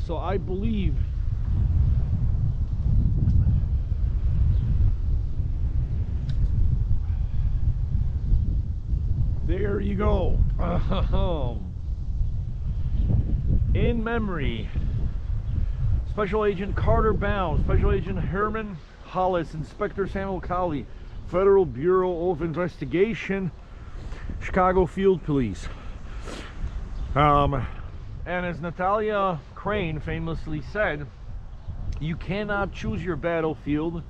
So I believe there you go. In memory, Special Agent Carter Bound, Special Agent Herman Hollis, Inspector Samuel Cowley, Federal Bureau of Investigation, Chicago Field Police. And as Natalia Crane famously said, you cannot choose your battlefield.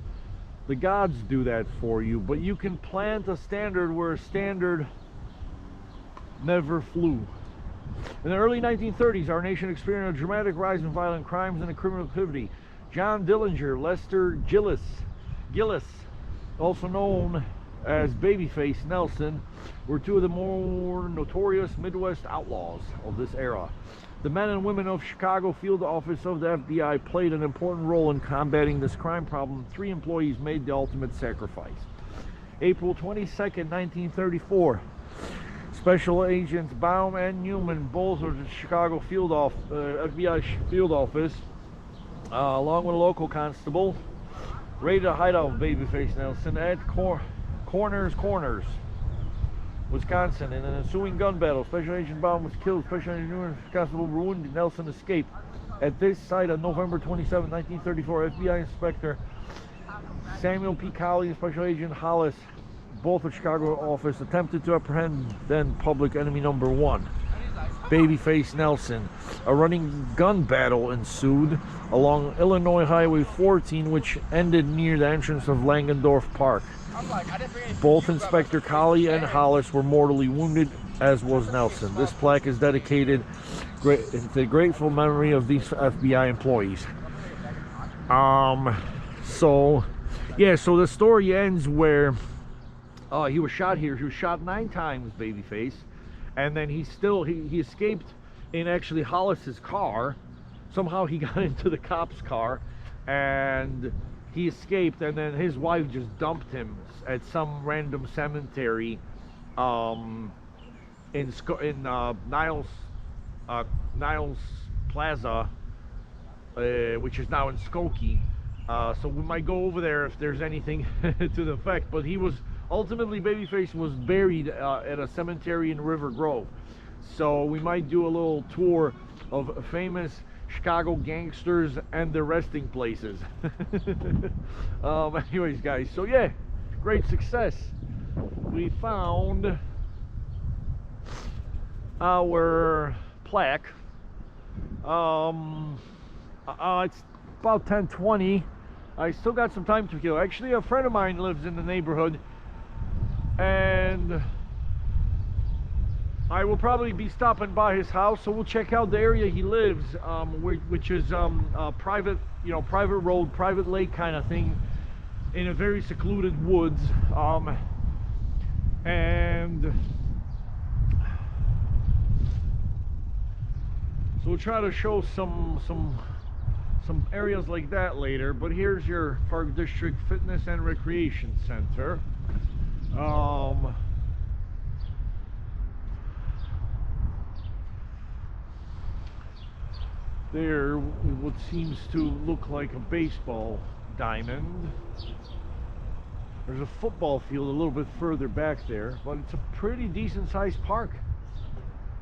The gods do that for you, but you can plant a standard where a standard never flew. In the early 1930s, our nation experienced a dramatic rise in violent crimes and criminal activity. John Dillinger, Lester Gillis, also known as Babyface Nelson, were two of the more notorious Midwest outlaws of this era. The men and women of Chicago Field Office of the FBI played an important role in combating this crime problem. 3 employees made the ultimate sacrifice. April 22nd, 1934, Special Agents Baum and Newman, both of the Chicago FBI Field Office, along with a local constable, raided a hideout of Babyface Nelson at Corners, Wisconsin. In an ensuing gun battle, Special Agent Baum was killed. Special Agent Newman and Constable wounded. Nelson escaped. At this site on November 27, 1934, FBI Inspector Samuel P. Cowley and Special Agent Hollis, both of Chicago office, attempted to apprehend then public enemy number 1, Babyface Nelson. A running gun battle ensued along Illinois Highway 14, which ended near the entrance of Langendorf Park. Both Inspector Cowley and Hollis were mortally wounded, as was Nelson. This plaque is dedicated to the grateful memory of these FBI employees. So the story ends where he was shot here. He was shot 9 times, Babyface, and then he escaped in actually Hollis's car. Somehow he got into the cop's car and he escaped, and then his wife just dumped him at some random cemetery in Niles Plaza, which is now in Skokie. So we might go over there if there's anything to the effect. But he was ultimately, Babyface was buried at a cemetery in River Grove. So we might do a little tour of famous Chicago gangsters and their resting places. Anyways, guys, so yeah, great success. We found our plaque. It's about 10:20. I still got some time to kill. Actually, a friend of mine lives in the neighborhood, and I will probably be stopping by his house, so we'll check out the area he lives, which is private, private road, private lake kind of thing, in a very secluded woods, and so we'll try to show some areas like that later. But here's your Park District Fitness and Recreation Center. There, what seems to look like a baseball diamond. There's a football field a little bit further back there, but it's a pretty decent sized park.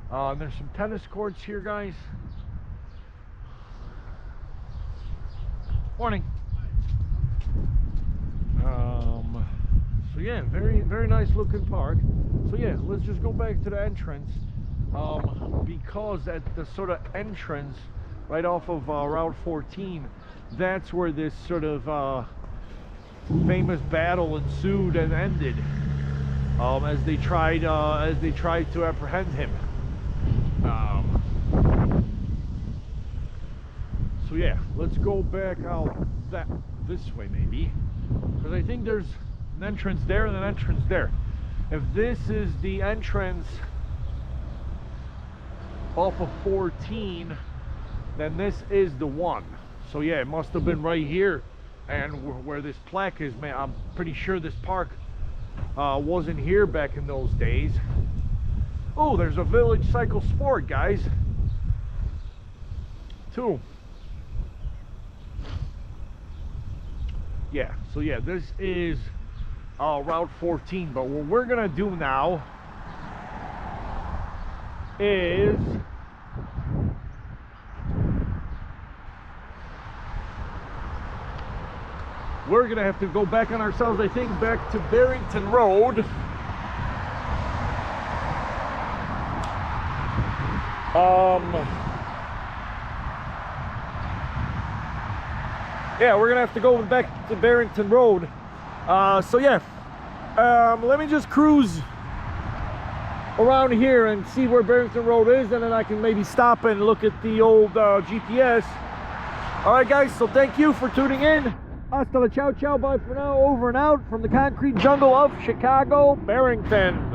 There's some tennis courts here, guys. Morning. So yeah, very nice looking park. So yeah, let's just go back to the entrance, because at the sort of entrance right off of Route 14, that's where this sort of famous battle ensued and ended, as they tried to apprehend him. So yeah, let's go back out this way maybe, because I think there's an entrance there and an entrance there. If this is the entrance off of 14, then this is the one. So yeah, it must have been right here, and where this plaque is, man, I'm pretty sure this park wasn't here back in those days. Oh, there's a Village Cycle Sport, guys. 2. Yeah, so yeah, this is Route 14. But what we're gonna do now is we're gonna have to go back on ourselves, I think, back to Barrington Road. Yeah, we're gonna have to go back to Barrington Road. So yeah, let me just cruise around here and see where Barrington Road is, and then I can maybe stop and look at the old GPS. All right, guys, so thank you for tuning in. Hasta la ciao ciao, bye for now, over and out from the concrete jungle of Chicago, Barrington.